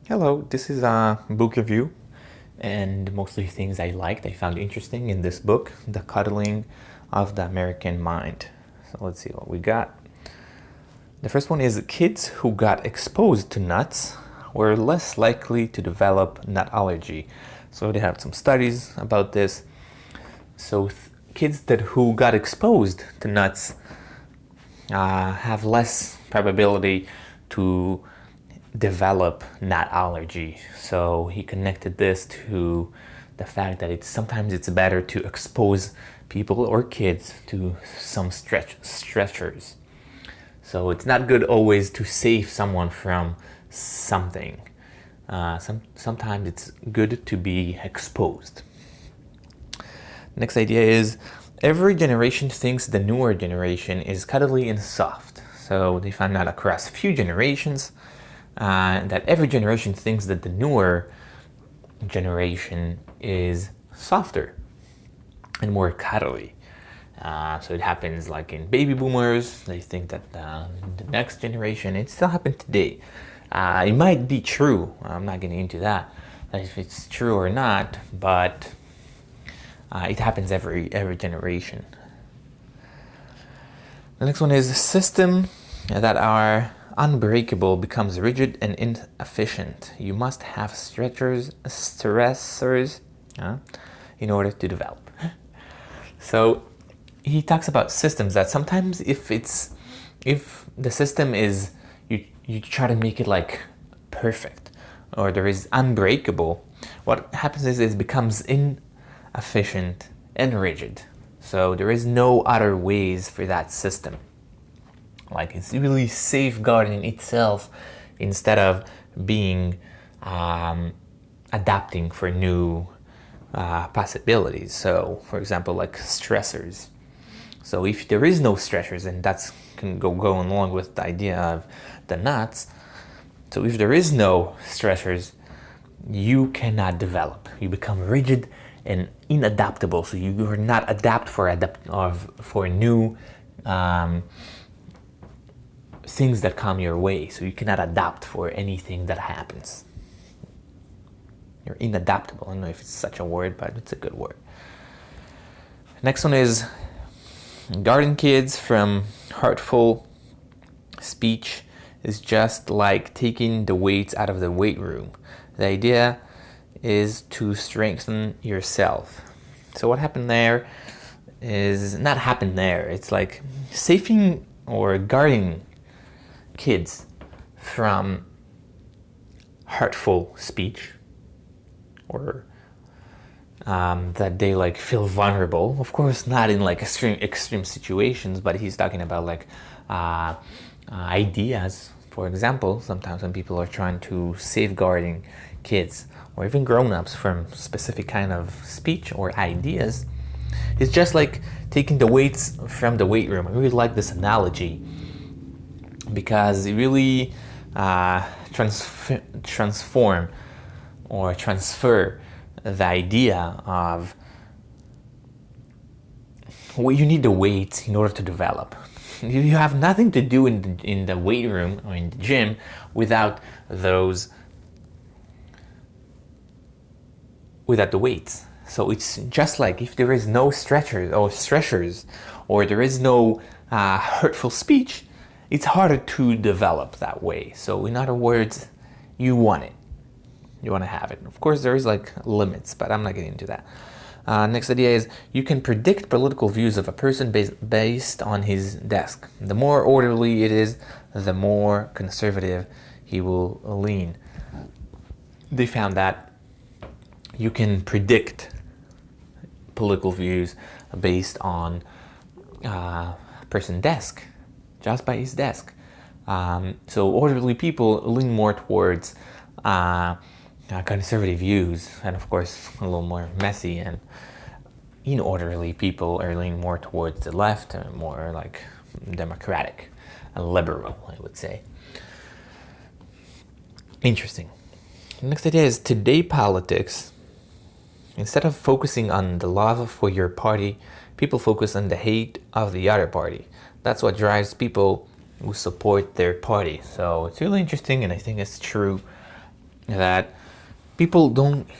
Hello, this is a book review and mostly things I liked, I found interesting in this book, The Coddling of the American Mind. So let's see what we got. The first one is kids who got exposed to nuts were less likely to develop nut allergy. So they have some studies about this. So kids who got exposed to nuts have less probability to develop nut allergy. So he connected this to the fact that sometimes it's better to expose people or kids to some stressors. So it's not good always to save someone from something. Sometimes it's good to be exposed. Next idea is every generation thinks the newer generation is cuddly and soft. So they found out across a few generations that every generation thinks that the newer generation is softer and more cuddly. So it happens like in baby boomers. They think that the next generation, it still happens today. It might be true. I'm not getting into that, if it's true or not, but it happens every generation. The next one is a system that are unbreakable becomes rigid and inefficient. You must have stressors in order to develop. So he talks about systems that sometimes if the system is you try to make it like perfect or there is unbreakable, what happens is it becomes inefficient and rigid. So there is no other ways for that system. Like it's really safeguarding itself instead of being adapting for new possibilities. So for example, like stressors. So if there is no stressors, and that's can go along with the idea of the nuts. So if there is no stressors, you cannot develop. You become rigid and inadaptable. So you are not adapt for new things that come your way. So you cannot adapt for anything that happens. You're inadaptable. I don't know if it's such a word, but it's a good word. Next one is guarding kids from hurtful speech is just like taking the weights out of the weight room. The idea is to strengthen yourself. So what happened there is not happened there. It's like saving or guarding kids from hurtful speech or that they like feel vulnerable. Of course, not in like extreme situations, but he's talking about like ideas. For example, sometimes when people are trying to safeguarding kids or even grown-ups from specific kind of speech or ideas, it's just like taking the weights from the weight room. I really like this analogy because it really transform or transfer the idea of well, you need the weights in order to develop. You have nothing to do in the weight room or in the gym without the weights. So it's just like if there is no stressors or there is no hurtful speech, it's harder to develop that way. So in other words, you want it. You want to have it. Of course, there is like limits, but I'm not getting into that. Next idea is you can predict political views of a person based on his desk. The more orderly it is, the more conservative he will lean. They found that you can predict political views based on a person's desk, just by his desk. So orderly people lean more towards conservative views, and of course a little more messy and inorderly people are leaning more towards the left and more like democratic and liberal, I would say. Interesting. Next idea is today politics. Instead of focusing on the love for your party, people focus on the hate of the other party. That's what drives people who support their party. So it's really interesting, and I think it's true that people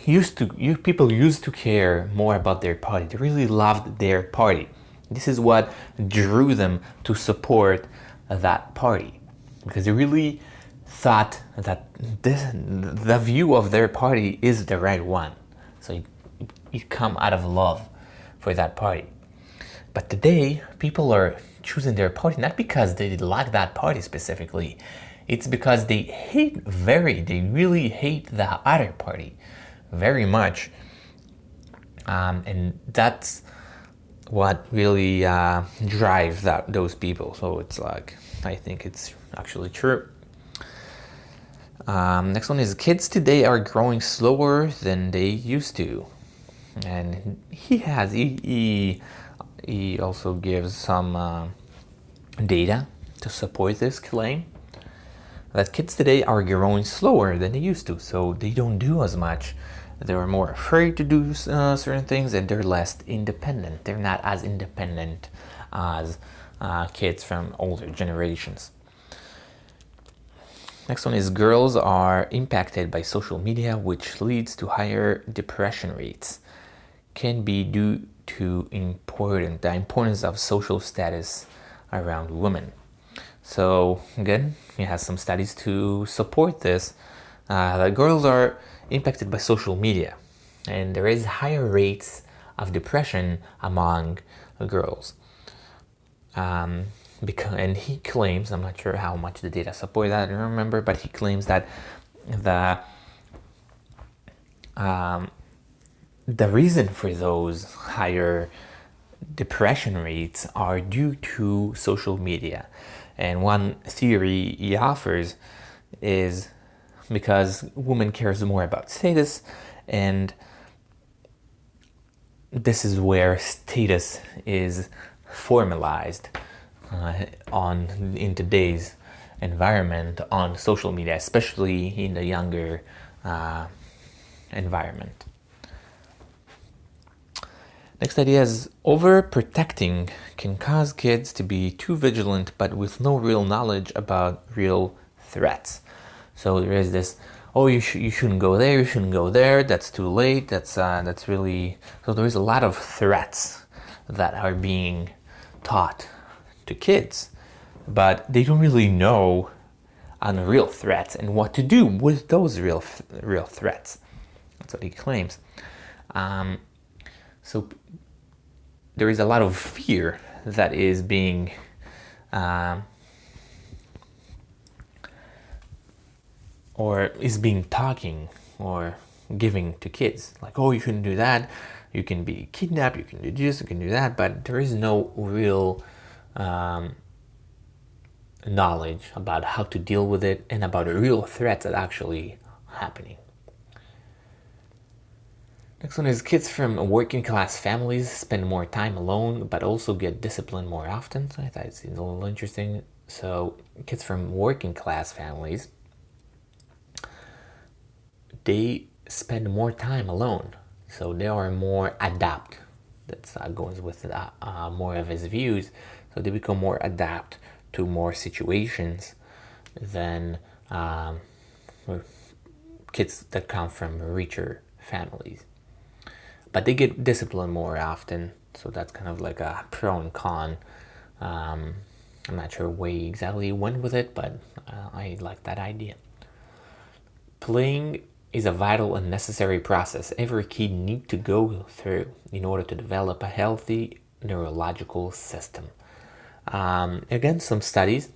used to care more about their party. They really loved their party. This is what drew them to support that party, because they really thought that the view of their party is the right one. So you come out of love for that party. But today, people are choosing their party not because they like that party specifically. It's because they really hate the other party very much. And that's what really drives those people. So it's like, I think it's actually true. Next one is, kids today are growing slower than they used to. And he also gives some data to support this claim, that kids today are growing slower than they used to, so they don't do as much. They're more afraid to do certain things, and they're less independent. They're not as independent as kids from older generations. Next one is, girls are impacted by social media, which leads to higher depression rates. Can be due to the importance of social status around women. So again, he has some studies to support this, that girls are impacted by social media, and there is higher rates of depression among girls. And he claims, I'm not sure how much the data support that, I don't remember, but he claims that the reason for those higher depression rates are due to social media. And one theory he offers is because women cares more about status, and this is where status is formalized in today's environment on social media, especially in the younger environment. Next idea is, overprotecting can cause kids to be too vigilant but with no real knowledge about real threats. So there is this, you shouldn't go there, you shouldn't go there, that's too late, that's really... So there is a lot of threats that are being taught to kids, but they don't really know on real threats and what to do with those real threats. That's what he claims. So there is a lot of fear that is being talking or giving to kids, like, you shouldn't do that, you can be kidnapped, you can do this, you can do that, but there is no real knowledge about how to deal with it and about the real threats that are actually happening. Next one is, kids from working class families spend more time alone but also get disciplined more often. So I thought it seems a little interesting. So kids from working class families, they spend more time alone, so they are more adept. That goes with more of his views. So they become more adept to more situations than kids that come from richer families. But they get disciplined more often, so that's kind of like a pro and con. I'm not sure where he exactly went with it, but I like that idea. Playing is a vital and necessary process every kid needs to go through in order to develop a healthy neurological system. Again, some studies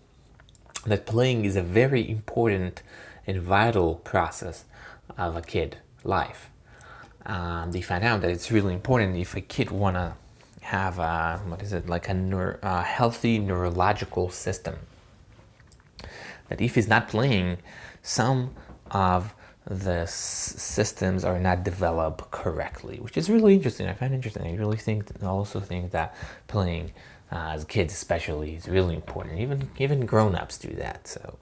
that playing is a very important and vital process of a kid's life. They found out that it's really important if a kid wanna have a healthy neurological system. That if he's not playing, some of the systems are not developed correctly, which is really interesting. I find it interesting. I really also think that playing as kids especially is really important. Even grown-ups do that. So,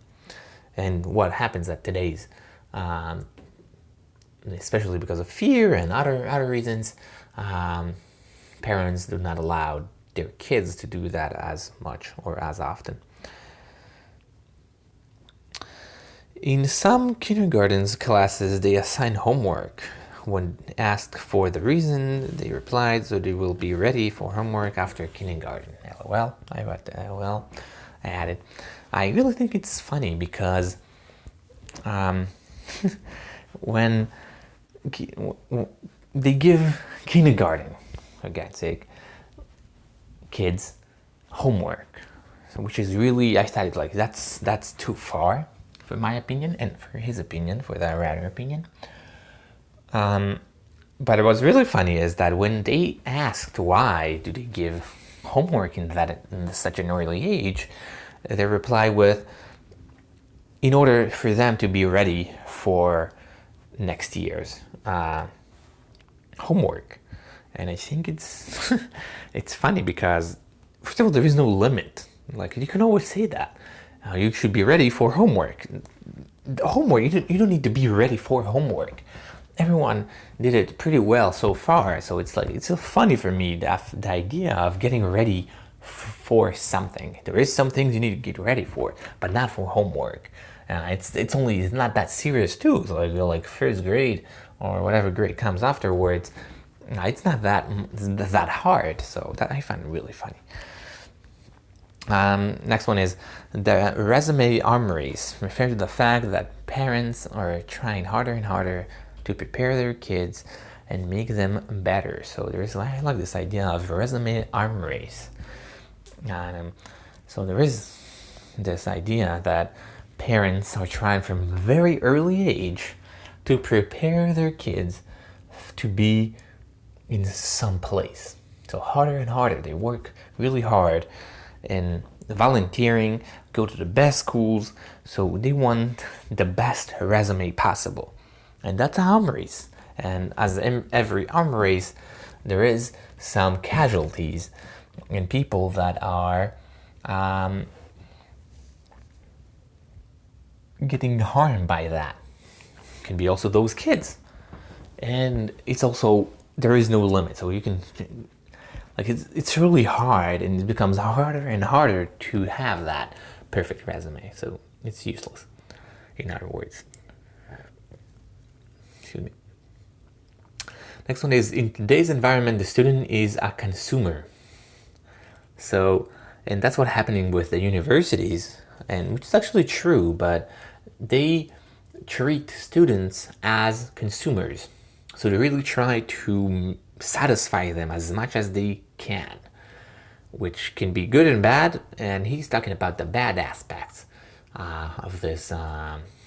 and what happens at today's especially because of fear and other reasons, parents do not allow their kids to do that as much or as often. In some kindergarten's classes, they assign homework. When asked for the reason, they replied, so they will be ready for homework after kindergarten. LOL. I wrote LOL. I added. I really think it's funny because when they give kindergarten, for God's sake, kids homework, which is really, I started like, that's too far, for my opinion, and for his opinion, for the writer opinion. But what's really funny is that when they asked why do they give homework in such an early age, they reply with, in order for them to be ready for next year's homework. And I think it's it's funny because, first of all, there is no limit. Like, you can always say that. You should be ready for homework. Homework, you don't need to be ready for homework. Everyone did it pretty well so far, so it's like, it's so funny for me, the idea of getting ready for something. There is some things you need to get ready for, but not for homework. It's not that serious too. So like first grade or whatever grade comes afterwards, it's not that hard. So that I find really funny. Next one is the resume armories. Refer to the fact that parents are trying harder and harder to prepare their kids and make them better. So I like this idea of resume armories. So there is this idea that parents are trying from a very early age to prepare their kids to be in some place. So harder and harder. They work really hard in volunteering, go to the best schools. So they want the best resume possible. And that's armories. And as in every armories, there is some casualties and people that are getting harmed by that. Can be also those kids. And it's also, there is no limit. So you can, like, it's really hard, and it becomes harder and harder to have that perfect resume. So it's useless, in other words. Excuse me. Next one is, in today's environment, the student is a consumer. So, and that's what's happening with the universities, and which is actually true, but they treat students as consumers. So they really try to satisfy them as much as they can, which can be good and bad. And he's talking about the bad aspects of this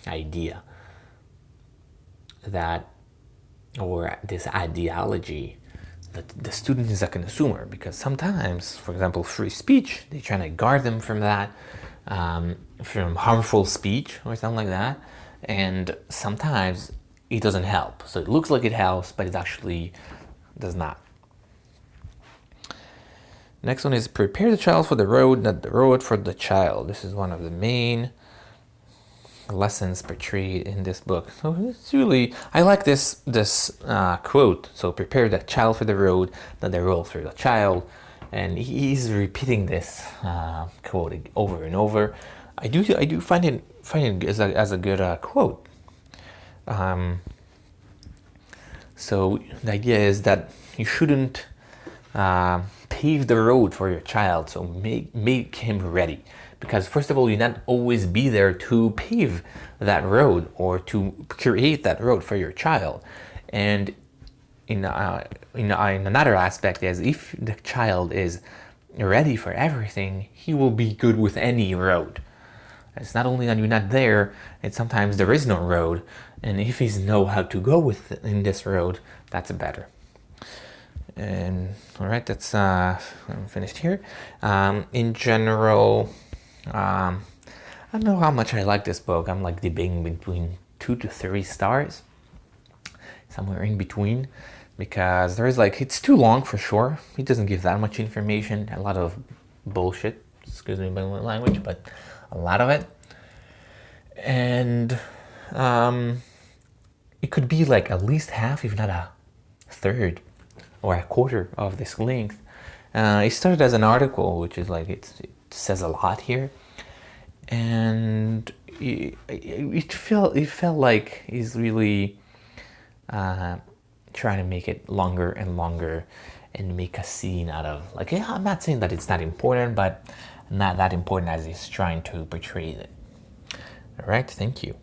idea that, or this ideology that the student is a consumer, because sometimes, for example, free speech, they try to guard them from that, from harmful speech or something like that. And sometimes it doesn't help. So it looks like it helps, but it actually does not. Next one is, prepare the child for the road, not the road for the child. This is one of the main lessons portrayed in this book. So it's really, I like this quote. So prepare the child for the road, not the road for the child. And he's repeating this quote over and over. I do find it as a good quote. So the idea is that you shouldn't pave the road for your child. So make him ready, because first of all, you not always be there to pave that road or to create that road for your child. And in another aspect is, if the child is ready for everything, he will be good with any road. It's not only that you're not there, it's sometimes there is no road, and if he knows how to go in this road, that's better. And all right, that's I'm finished here. In general, I don't know how much I like this book. I'm like debating between 2 to 3 stars, somewhere in between, because there is it's too long for sure. It doesn't give that much information, a lot of bullshit, excuse me my language, but a lot of it. And it could be like at least half, if not a third or a quarter of this length. It started as an article, which is it says a lot here, and it felt like he's really trying to make it longer and longer and make a scene out of, like, yeah, I'm not saying that it's not important, but not that important as he's trying to portray it. All right, thank you.